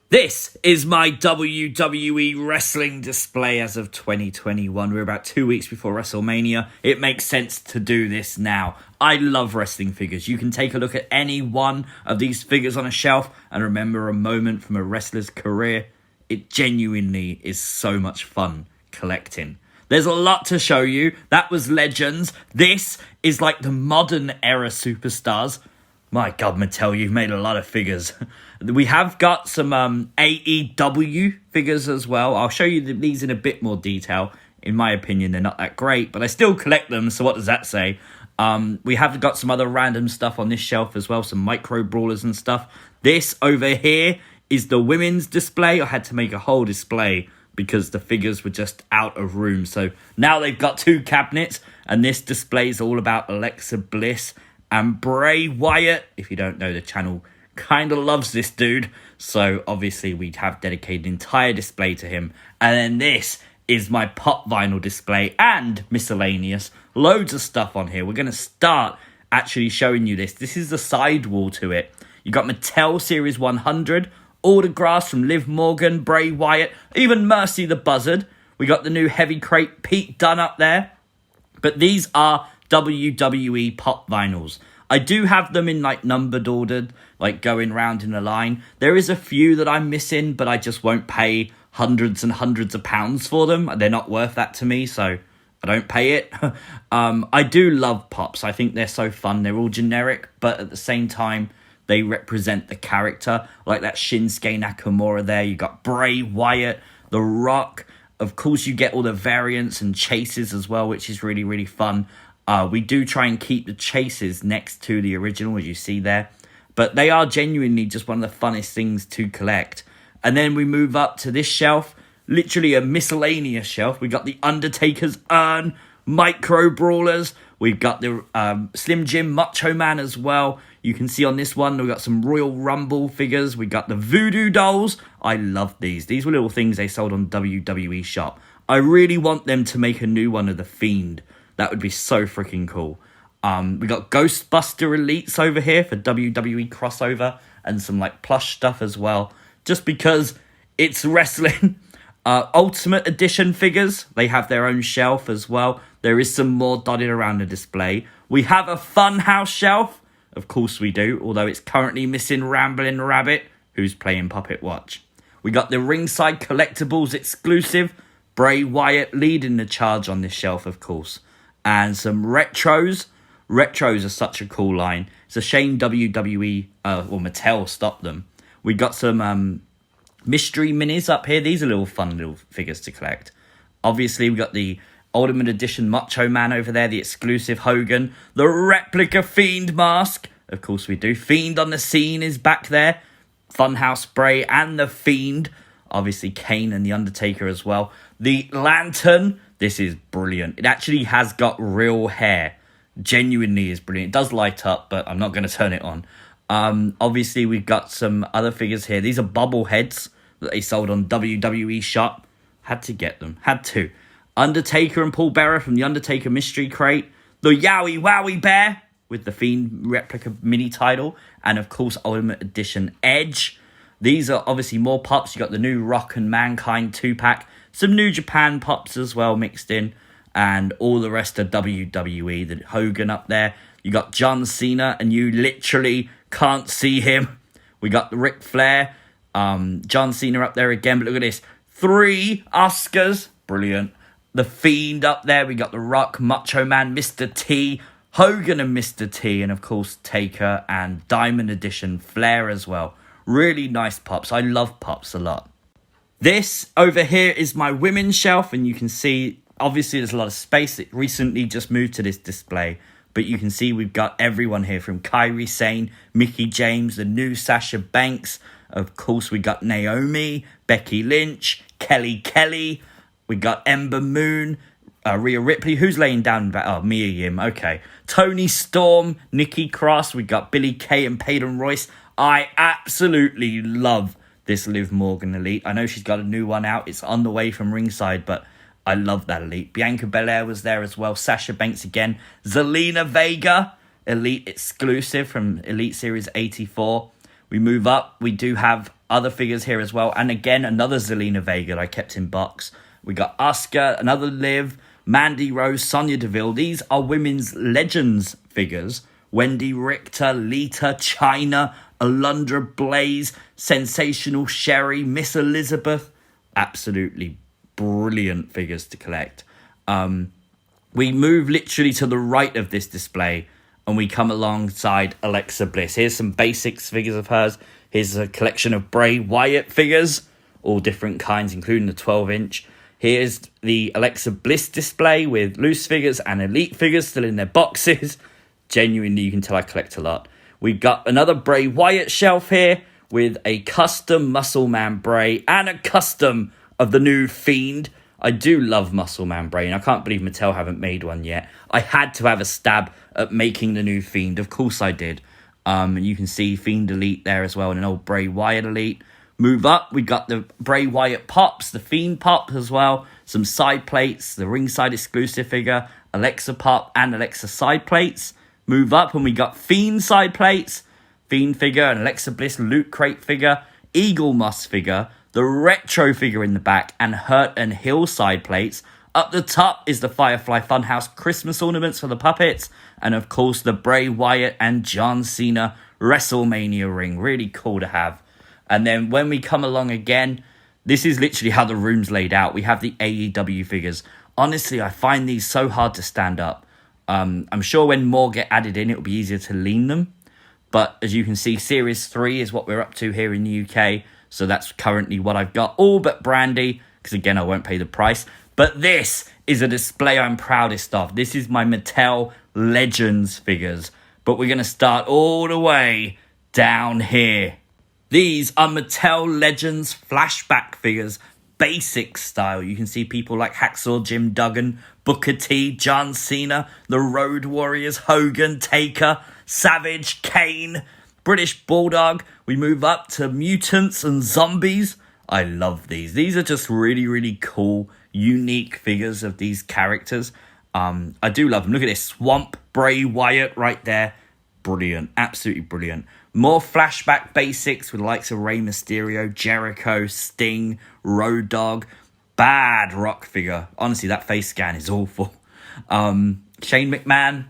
This is my WWE wrestling display as of 2021. We're about 2 weeks before WrestleMania. It makes sense to do this now. I love wrestling figures. You can take a look at any one of these figures on a shelf and remember a moment from a wrestler's career. It genuinely is so much fun collecting. There's a lot to show you. That was Legends. This is like the modern era superstars. My God, Mattel, you've made a lot of figures. We have got some AEW figures as well. I'll show you these in a bit more detail. In my opinion, they're not that great, but I still collect them, so what does that say? We have got some other random stuff on this shelf as well, some micro brawlers and stuff. This over here is the women's display. I had to make a whole display because the figures were just out of room. So now they've got two cabinets, and this display is all about Alexa Bliss and Bray Wyatt. If you don't know, the channel kind of loves this dude, so obviously we'd have dedicated an entire display to him. And then this is my pop vinyl display and Miscellaneous. Loads of stuff on here. We're going to start actually showing you this. This is the sidewall to it. You got Mattel Series 100, autographs from Liv Morgan, Bray Wyatt, even Mercy the Buzzard. We got the new heavy crate Pete Dunne up there. But these are WWE pop vinyls. I do have them in like numbered ordered, like going round in a line. There is a few that I'm missing, but I just won't pay hundreds and hundreds of pounds for them. They're not worth that to me, so I don't pay it. I do love pops. I think they're so fun. They're all generic, but at the same time, they represent the character. Like that Shinsuke Nakamura there. You got Bray Wyatt, The Rock. Of course, you get all the variants and chases as well, which is really, really fun. We do try and keep the chases next to the original, as you see there. But they are genuinely just one of the funnest things to collect. And then we move up to this shelf, literally a miscellaneous shelf. We got the Undertaker's urn, micro brawlers. We've got the Slim Jim Macho Man as well. You can see on this one, we've got some Royal Rumble figures. We got the Voodoo dolls. I love these. These were little things they sold on WWE Shop. I really want them to make a new one of the Fiend. That would be so freaking cool. We got Ghostbuster Elites over here for WWE crossover and some like plush stuff as well. Just because it's wrestling. Ultimate Edition figures. They have their own shelf as well. There is some more dotted around the display. We have a Funhouse shelf. Of course we do. Although it's currently missing Ramblin Rabbit, who's playing Puppet Watch. We got the Ringside Collectibles exclusive. Bray Wyatt leading the charge on this shelf, of course. And some retros. Retros are such a cool line. It's a shame WWE or Mattel stopped them. We got some mystery minis up here. These are little fun little figures to collect. Obviously, we got the Ultimate Edition Macho Man over there, the exclusive Hogan, the replica Fiend mask. Of course we do. Fiend on the scene is back there. Funhouse Bray and the Fiend. Obviously, Kane and the Undertaker as well. The Lantern. This is brilliant. It actually has got real hair. Genuinely is brilliant. It does light up, but I'm not going to turn it on. Obviously, we've got some other figures here. These are bobbleheads that they sold on WWE Shop. Had to get them. Had to. Undertaker and Paul Bearer from the Undertaker Mystery Crate. The Yowie Wowie Bear with the Fiend replica mini title. And, of course, Ultimate Edition Edge. These are obviously more pops. You got the new Rock and Mankind 2-pack. Some New Japan pops as well mixed in. And all the rest of WWE. The Hogan up there. You got John Cena. And you literally can't see him. We got the Ric Flair. John Cena up there again. But look at this. 3 Oscars. Brilliant. The Fiend up there. We got The Rock, Macho Man, Mr. T. Hogan and Mr. T. And of course Taker and Diamond Edition Flair as well. Really nice pops. I love pops a lot. This over here is my women's shelf, and you can see, obviously there's a lot of space. It recently just moved to this display, but you can see we've got everyone here from Kairi Sane, Mickie James, the new Sasha Banks. Of course, we got Naomi, Becky Lynch, Kelly. We got Ember Moon, Rhea Ripley. Who's laying down? Oh, Mia Yim. Okay. Toni Storm, Nikki Cross. We got Billie Kay and Peyton Royce. I absolutely love this Liv Morgan Elite. I know she's got a new one out. It's on the way from ringside, but I love that Elite. Bianca Belair was there as well. Sasha Banks again. Zelina Vega, Elite exclusive from Elite Series 84. We move up. We do have other figures here as well. And again, another Zelina Vega that I kept in box. We got Asuka, another Liv, Mandy Rose, Sonya Deville. These are women's Legends figures. Wendy Richter, Lita, Chyna, Alundra Blaze, Sensational Sherry, Miss Elizabeth. Absolutely brilliant figures to collect. We move literally to the right of this display and we come alongside Alexa Bliss. Here's some basics figures of hers. Here's a collection of Bray Wyatt figures, all different kinds, including the 12-inch. Here's the Alexa Bliss display with loose figures and Elite figures still in their boxes. Genuinely, you can tell I collect a lot. We've got another Bray Wyatt shelf here with a custom Muscle Man Bray and a custom of the new Fiend. I do love Muscle Man Bray, and I can't believe Mattel haven't made one yet. I had to have a stab at making the new Fiend. Of course I did. And you can see Fiend Elite there as well, and an old Bray Wyatt Elite. Move up, we got the Bray Wyatt Pops, the Fiend Pop as well. Some side plates, the ringside exclusive figure, Alexa Pop and Alexa side plates. Move up, and we got Fiend side plates, Fiend figure, an Alexa Bliss Loot Crate figure, Eagle Moss figure, the retro figure in the back, and Hurt and Hill side plates. Up the top is the Firefly Funhouse Christmas ornaments for the puppets, and of course the Bray Wyatt and John Cena WrestleMania ring. Really cool to have. And then when we come along again, this is literally how the room's laid out. We have the AEW figures. Honestly, I find these so hard to stand up. I'm sure when more get added in, it'll be easier to lean them. But as you can see, Series 3 is what we're up to here in the UK. So that's currently what I've got. All but Brandy, because again, I won't pay the price. But this is a display I'm proudest of. This is my Mattel Legends figures. But we're going to start all the way down here. These are Mattel Legends flashback figures, basic style. You can see people like Hacksaw Jim Duggan, Booker T, John Cena, the Road Warriors, Hogan, Taker, Savage, Kane, British Bulldog. We move up to mutants and zombies. I love these. These are just really, really cool, unique figures of these characters. I do love them. Look at this Swamp Bray Wyatt right there. Brilliant. Absolutely brilliant. More flashback basics with the likes of Rey Mysterio, Jericho, Sting, Road Dogg. Bad Rock figure. Honestly, that face scan is awful. Shane McMahon,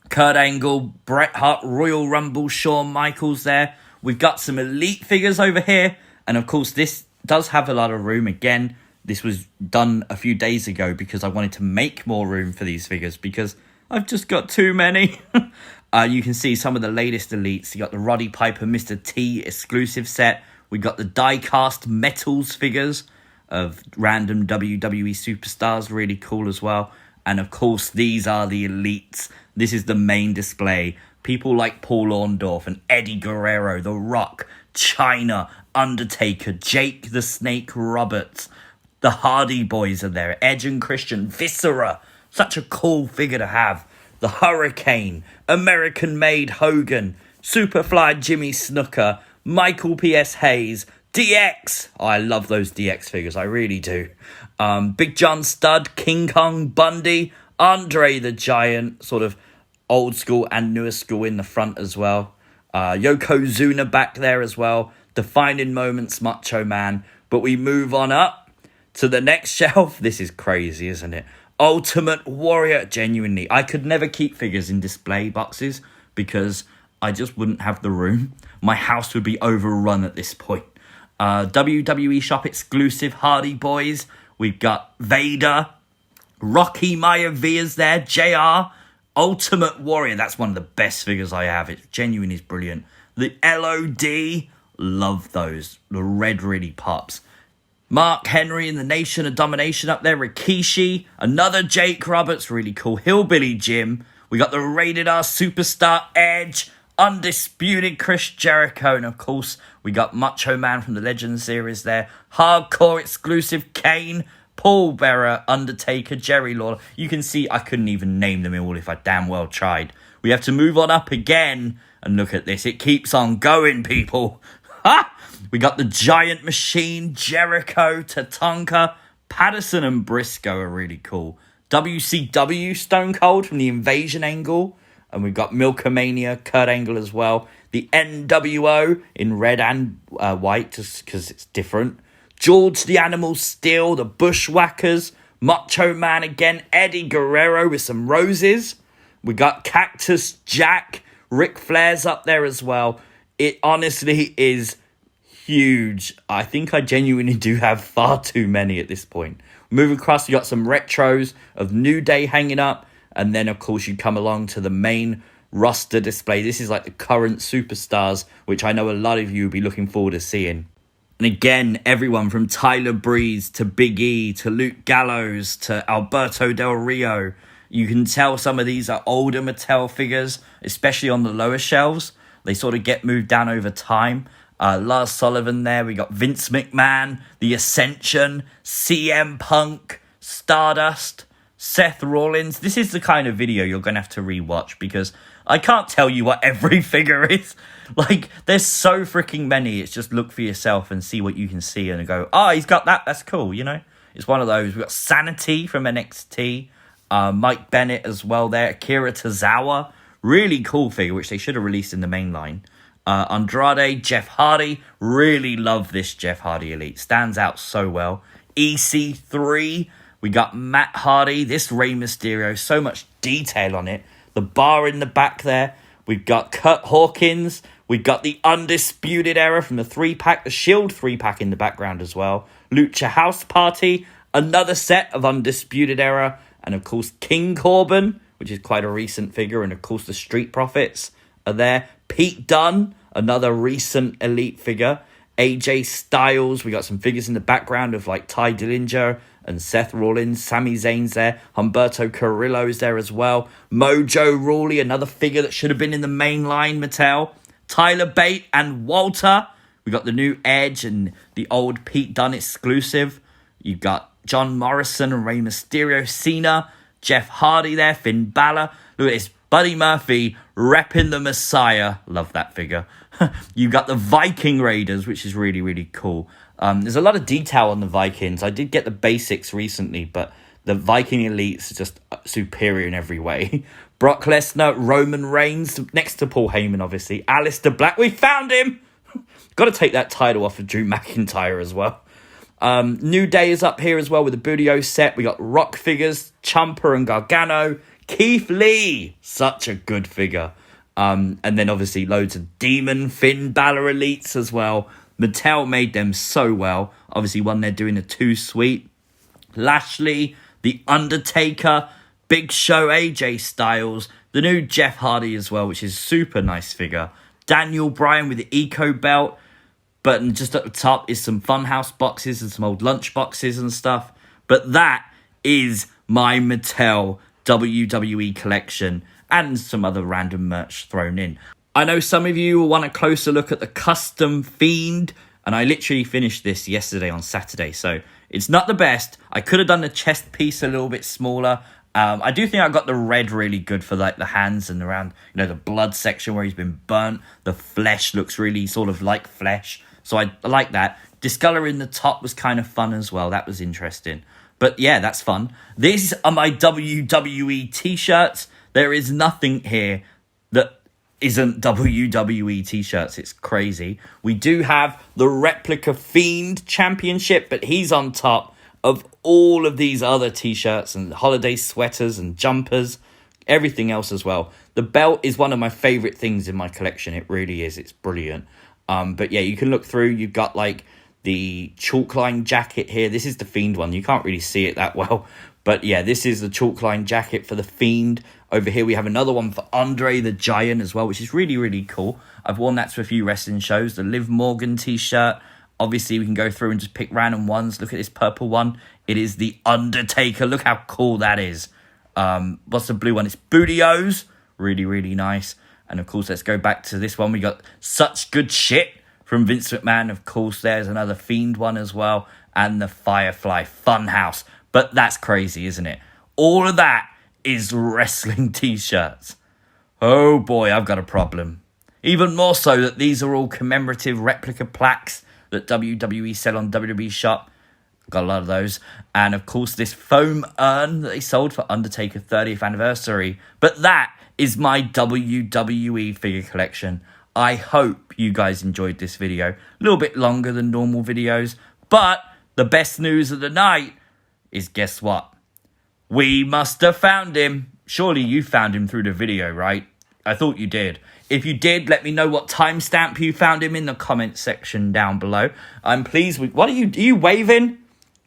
Kurt Angle, Bret Hart, Royal Rumble, Shawn Michaels there. We've got some Elite figures over here. And of course, this does have a lot of room. Again, this was done a few days ago because I wanted to make more room for these figures because I've just got too many. You can see some of the latest Elites. You got the Roddy Piper Mr. T exclusive set. We got the die-cast Metals figures of random WWE superstars. Really cool as well. And of course, these are the Elites. This is the main display. People like Paul Orndorff and Eddie Guerrero, The Rock, Chyna, Undertaker, Jake the Snake Roberts. The Hardy Boys are there. Edge and Christian, Viscera. Such a cool figure to have. The Hurricane, American-made Hogan, Superfly Jimmy Snuka, Michael P.S. Hayes, DX. Oh, I love those DX figures. I really do. Big John Studd, King Kong Bundy, Andre the Giant, sort of old school and newer school in the front as well. Yokozuna back there as well. Defining Moments, Macho Man. But we move on up to the next shelf. This is crazy, isn't it? Ultimate Warrior. Genuinely, I could never keep figures in display boxes because I just wouldn't have the room. My house would be overrun at this point. WWE Shop exclusive Hardy Boys. We've got Vader, Rocky Mayavia's there, JR, Ultimate Warrior. That's one of the best figures I have. It genuinely is brilliant. The LOD, love those. The red really pops. Mark Henry and the Nation of Domination up there. Rikishi, another Jake Roberts, really cool. Hillbilly Jim. We got the Rated R Superstar Edge, Undisputed Chris Jericho, and of course we got Macho Man from the Legends series there. Hardcore exclusive Kane, Paul Bearer, Undertaker, Jerry Lawler. You can see I couldn't even name them all if I damn well tried. We have to move on up again and look at this. It keeps on going, people. Ha! We got the Giant Machine, Jericho, Tatanka, Patterson and Briscoe are really cool. WCW Stone Cold from the Invasion angle. And we've got Milkamania, Kurt Angle as well. The NWO in red and white, just because it's different. George the Animal Steel, the Bushwhackers, Macho Man again, Eddie Guerrero with some roses. We got Cactus Jack, Ric Flair's up there as well. It honestly is huge. I think I genuinely do have far too many at this point. Moving across, you got some retros of New Day hanging up. And then, of course, you come along to the main roster display. This is like the current superstars, which I know a lot of you will be looking forward to seeing. And again, everyone from Tyler Breeze to Big E to Luke Gallows to Alberto Del Rio. You can tell some of these are older Mattel figures, especially on the lower shelves. They sort of get moved down over time. Lars Sullivan there. We got Vince McMahon, The Ascension, CM Punk, Stardust, Seth Rollins. This is the kind of video you're going to have to rewatch because I can't tell you what every figure is. Like, there's so freaking many. It's just look for yourself and see what you can see and go, oh, he's got that. That's cool, you know? It's one of those. We've got Sanity from NXT. Mike Bennett as well there. Akira Tozawa. Really cool figure, which they should have released in the main line. Andrade, Jeff Hardy. Really love this Jeff Hardy Elite. Stands out so well. EC3. We got Matt Hardy, this Rey Mysterio, so much detail on it. The bar in the back there. We've got Kurt Hawkins. We've got the Undisputed Era from the 3-pack, the Shield 3-pack in the background as well. Lucha House Party, another set of Undisputed Era. And of course, King Corbin, which is quite a recent figure. And of course, the Street Profits are there. Pete Dunne, another recent Elite figure. AJ Styles, we got some figures in the background of like Ty Dillinger and Seth Rollins. Sami Zayn's there. Humberto Carrillo is there as well. Mojo Rawley, another figure that should have been in the main line, Mattel. Tyler Bate and Walter. We got the new Edge and the old Pete Dunne exclusive. You've got John Morrison and Rey Mysterio, Cena. Jeff Hardy there, Finn Balor. Look at this. Buddy Murphy repping the Messiah. Love that figure. You got the Viking Raiders, which is really, really cool. There's a lot of detail on the Vikings. I did get the basics recently, but the Viking Elites are just superior in every way. Brock Lesnar, Roman Reigns, next to Paul Heyman, obviously. Aleister Black, we found him! Got to take that title off of Drew McIntyre as well. New Day is up here as well with the Booty-O set. We got Rock figures, Ciampa and Gargano. Keith Lee, such a good figure. And then obviously loads of Demon, Finn Balor Elites as well. Mattel made them so well. Obviously one they're doing a 2-suite. Lashley, The Undertaker, Big Show, AJ Styles. The new Jeff Hardy as well, which is super nice figure. Daniel Bryan with the Eco Belt. But just at the top is some Funhouse boxes and some old lunch boxes and stuff. But that is my Mattel WWE collection and some other random merch thrown in. I know some of you will want a closer look at the custom Fiend, and I literally finished this yesterday on Saturday, so it's not the best. I could have done the chest piece a little bit smaller. I do think I got the red really good for like the hands and around, you know, the blood section where he's been burnt. The flesh looks really sort of like flesh, so I like that. Discoloring the top was kind of fun as well. That was interesting. But yeah, that's fun. These are my WWE t-shirts. There is nothing here that isn't WWE t-shirts. It's crazy. We do have the Replica Fiend Championship, but he's on top of all of these other t-shirts and holiday sweaters and jumpers, everything else as well. The belt is one of my favorite things in my collection. It really is. It's brilliant. But yeah, you can look through. You've got like the chalk line jacket here. This is the Fiend one. You can't really see it that well. But yeah, this is the chalk line jacket for the Fiend. Over here we have another one for Andre the Giant as well, which is really, really cool. I've worn that to a few wrestling shows. The Liv Morgan t-shirt. Obviously, we can go through and just pick random ones. Look at this purple one. It is the Undertaker. Look how cool that is. What's the blue one? It's Booty-O's. Really, really nice. And of course, let's go back to this one. We got Such Good Shit from Vince McMahon. Of course, there's another Fiend one as well. And the Firefly Funhouse. But that's crazy, isn't it? All of that is wrestling t-shirts. Oh boy, I've got a problem. Even more so that these are all commemorative replica plaques that WWE sell on WWE Shop. Got a lot of those. And of course, this foam urn that they sold for Undertaker 30th anniversary. But that is my WWE figure collection. I hope you guys enjoyed this video. A little bit longer than normal videos, but the best news of the night is, guess what? We must have found him. Surely you found him through the video, right? I thought you did. If you did, let me know what timestamp you found him in the comment section down below. I'm pleased with... What are you waving? You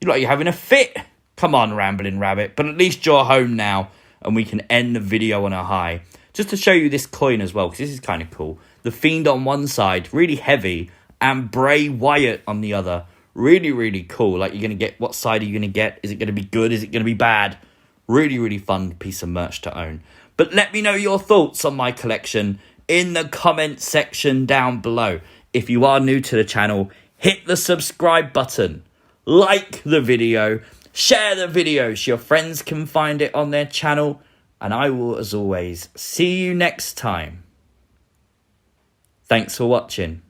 look like you're having a fit. Come on, Ramblin Rabbit. But at least you're home now, and we can end the video on a high. Just to show you this coin as well, because this is kind of cool. The Fiend on one side, really heavy, and Bray Wyatt on the other. Really, really cool. Like, you're going to get... What side are you going to get? Is it going to be good? Is it going to be bad? Really, really fun piece of merch to own. But let me know your thoughts on my collection in the comment section down below. If you are new to the channel, hit the subscribe button, like the video, share the video so your friends can find it on their channel, and I will, as always, see you next time. Thanks for watching.